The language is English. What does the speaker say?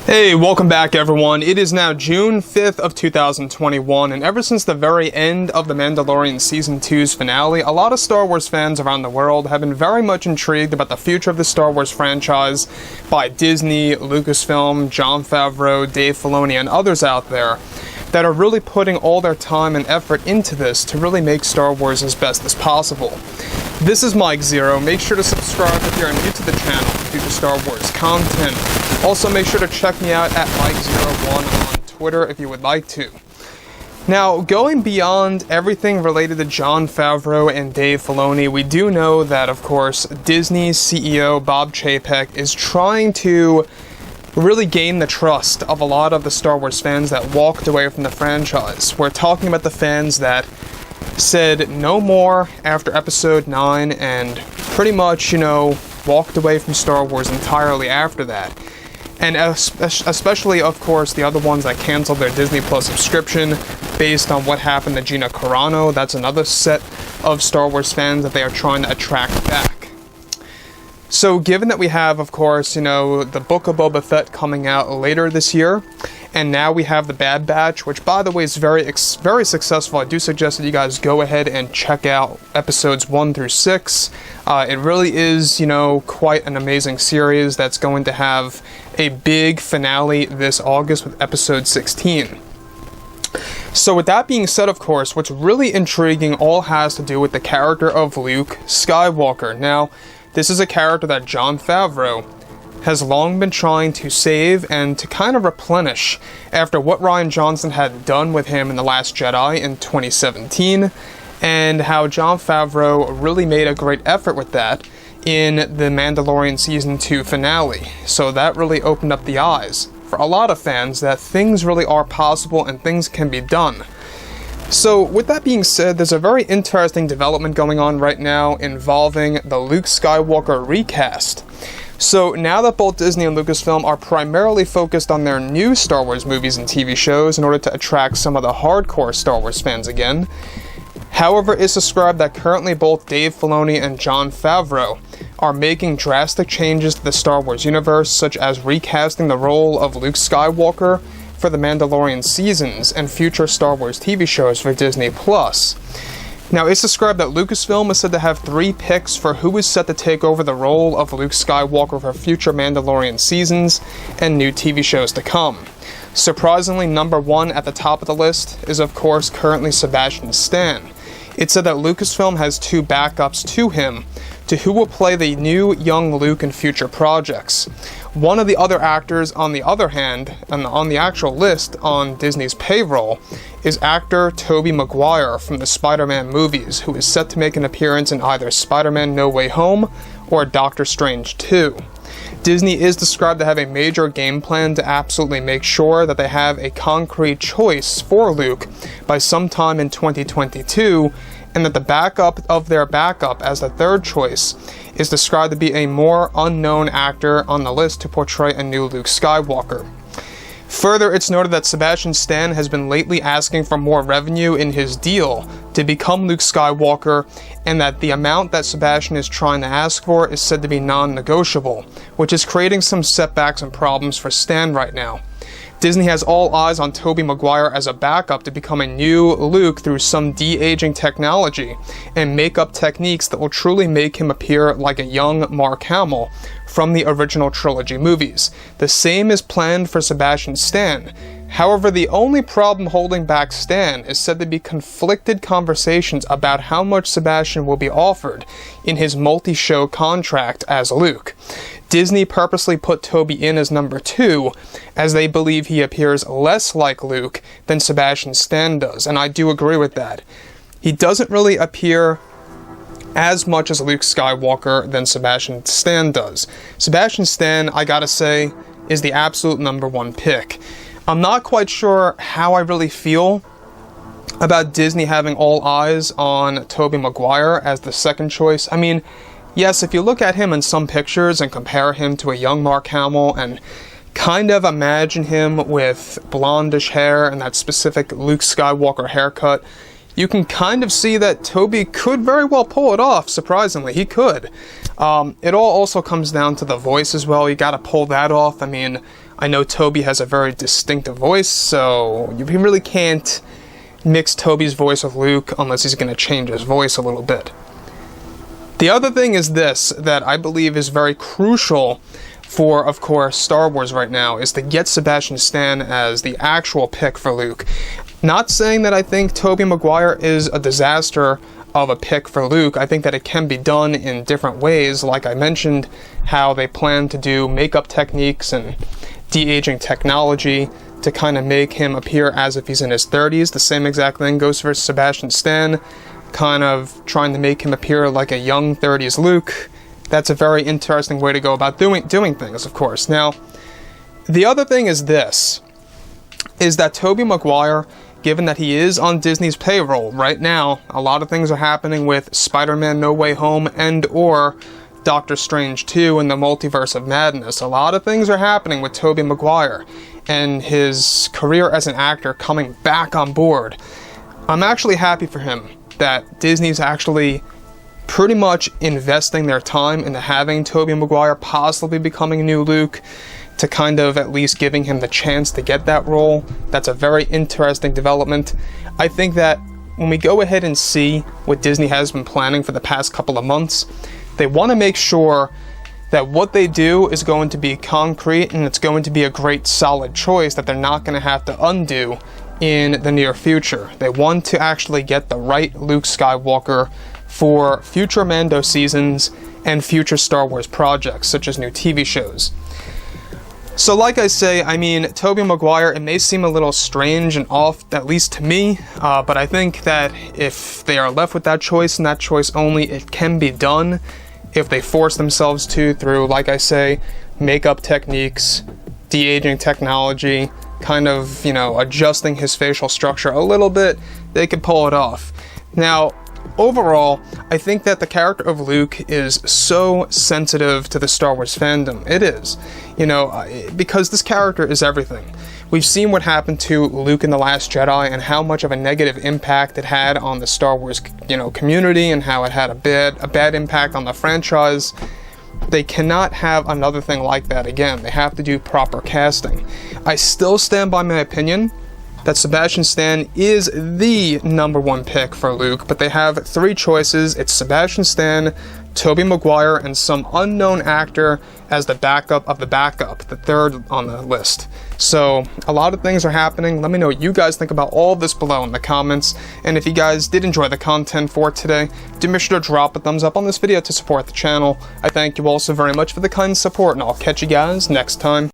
Hey, welcome back everyone. It is now June 5th of 2021, and ever since the very end of The Mandalorian Season 2's finale, a lot of Star Wars fans around the world have been very much intrigued about the future of the Star Wars franchise by Disney, Lucasfilm, Jon Favreau, Dave Filoni, and others out there that are really putting all their time and effort into this to really make Star Wars as best as possible. This is Mike Zero. Make sure to subscribe if you're new to the channel for future Star Wars content. Also, make sure to check me out at Mike01 on Twitter if you would like to. Now, going beyond everything related to Jon Favreau and Dave Filoni, we do know that, of course, Disney's CEO Bob Chapek is trying to really gain the trust of a lot of the Star Wars fans that walked away from the franchise. We're talking about the fans that said no more after Episode 9 and pretty much, walked away from Star Wars entirely after that. And especially, of course, the other ones that canceled their Disney Plus subscription based on what happened to GINA CARANO. That's another set of Star Wars fans that they are trying to attract back. So given that we have, of course, the Book of Boba Fett coming out later this year, and now we have the Bad Batch, which, by the way, is very successful. I do suggest that you guys go ahead and check out episodes 1 through 6. It really is, quite an amazing series that's going to have a big finale this August with episode 16. So with that being said, of course, what's really intriguing all has to do with the character of Luke Skywalker. Now, this is a character that Jon Favreau has long been trying to save and to kind of replenish after what Rian Johnson had done with him in The Last Jedi in 2017, and how Jon Favreau really made a great effort with that in The Mandalorian Season 2 finale. So that really opened up the eyes for a lot of fans that things really are possible and things can be done. So with that being said, there's a very interesting development going on right now involving the Luke Skywalker recast. So now that both Disney and Lucasfilm are primarily focused on their new Star Wars movies and TV shows in order to attract some of the hardcore Star Wars fans again, however, it's described that currently both Dave Filoni and Jon Favreau are making drastic changes to the Star Wars universe, such as recasting the role of Luke Skywalker for the Mandalorian seasons and future Star Wars TV shows for Disney+. Now, it's described that Lucasfilm is said to have 3 picks for who is set to take over the role of Luke Skywalker for future Mandalorian seasons and new TV shows to come. Surprisingly, number 1 at the top of the list is, of course, currently Sebastian Stan. It's said that Lucasfilm has 2 backups to him, to who will play the new young Luke in future projects. One of the other actors, on the other hand, and on the actual list on Disney's payroll, is actor Tobey Maguire from the Spider-Man movies, who is set to make an appearance in either Spider-Man No Way Home or Doctor Strange 2. Disney is described to have a major game plan to absolutely make sure that they have a concrete choice for Luke by sometime in 2022, and that the backup of their backup as the third choice is described to be a more unknown actor on the list to portray a new Luke Skywalker. Further, it's noted that Sebastian Stan has been lately asking for more revenue in his deal to become Luke Skywalker, and that the amount that Sebastian is trying to ask for is said to be non-negotiable, which is creating some setbacks and problems for Stan right now. Disney has all eyes on Tobey Maguire as a backup to become a new Luke through some de-aging technology and makeup techniques that will truly make him appear like a young Mark Hamill from the original trilogy movies. The same is planned for Sebastian Stan. However, the only problem holding back Stan is said to be conflicted conversations about how much Sebastian will be offered in his multi-show contract as Luke. Disney purposely put Tobey in as number 2, as they believe he appears less like Luke than Sebastian Stan does, and I do agree with that. He doesn't really appear as much as Luke Skywalker than Sebastian Stan does. Sebastian Stan, I gotta say, is the absolute number 1 pick. I'm not quite sure how I really feel about Disney having all eyes on Tobey Maguire as the second choice. I mean, yes, if you look at him in some pictures and compare him to a young Mark Hamill and kind of imagine him with blondish hair and that specific Luke Skywalker haircut, you can kind of see that Tobey could very well pull it off, surprisingly. He could. It all also comes down to the voice as well. You gotta pull that off. I mean, I know Tobey has a very distinctive voice, so you really can't mix Tobey's voice with Luke unless he's going to change his voice a little bit. The other thing is this, that I believe is very crucial for, of course, Star Wars right now, is to get Sebastian Stan as the actual pick for Luke. Not saying that I think Tobey Maguire is a disaster of a pick for Luke. I think that it can be done in different ways, like I mentioned, how they plan to do makeup techniques and de-aging technology to kind of make him appear as if he's in his 30s. The same exact thing goes for Sebastian Stan, kind of trying to make him appear like a young 30s Luke. That's a very interesting way to go about doing things, of course. Now, the other thing is this, is that Tobey Maguire, given that he is on Disney's payroll right now, a lot of things are happening with Spider-Man No Way Home and or Doctor Strange 2 and the Multiverse of Madness. A lot of things are happening with Tobey Maguire and his career as an actor coming back on board. I'm actually happy for him that Disney's actually pretty much investing their time into having Tobey Maguire possibly becoming a new Luke, to kind of at least giving him the chance to get that role. That's a very interesting development. I think that when we go ahead and see what Disney has been planning for the past couple of months, they want to make sure that what they do is going to be concrete and it's going to be a great solid choice that they're not going to have to undo in the near future. They want to actually get the right Luke Skywalker for future Mando seasons and future Star Wars projects, such as new TV shows. So like I say, I mean, Tobey Maguire, it may seem a little strange and off, at least to me, but I think that if they are left with that choice and that choice only, it can be done if they force themselves to through, like I say, makeup techniques, de-aging technology, kind of, adjusting his facial structure a little bit, they could pull it off. Now, overall, I think that the character of Luke is so sensitive to the Star Wars fandom. It is, because this character is everything. We've seen what happened to Luke in The Last Jedi and how much of a negative impact it had on the Star Wars, community, and how it had a bad impact on the franchise. They cannot have another thing like that again. They have to do proper casting. I still stand by my opinion that Sebastian Stan is the #1 pick for Luke, but they have 3 choices. It's Sebastian Stan, Tobey Maguire, and some unknown actor as the backup of the backup, the third on the list. So, a lot of things are happening. Let me know what you guys think about all of this below in the comments, and if you guys did enjoy the content for today, do make sure to drop a thumbs up on this video to support the channel. I thank you all so very much for the kind support, and I'll catch you guys next time.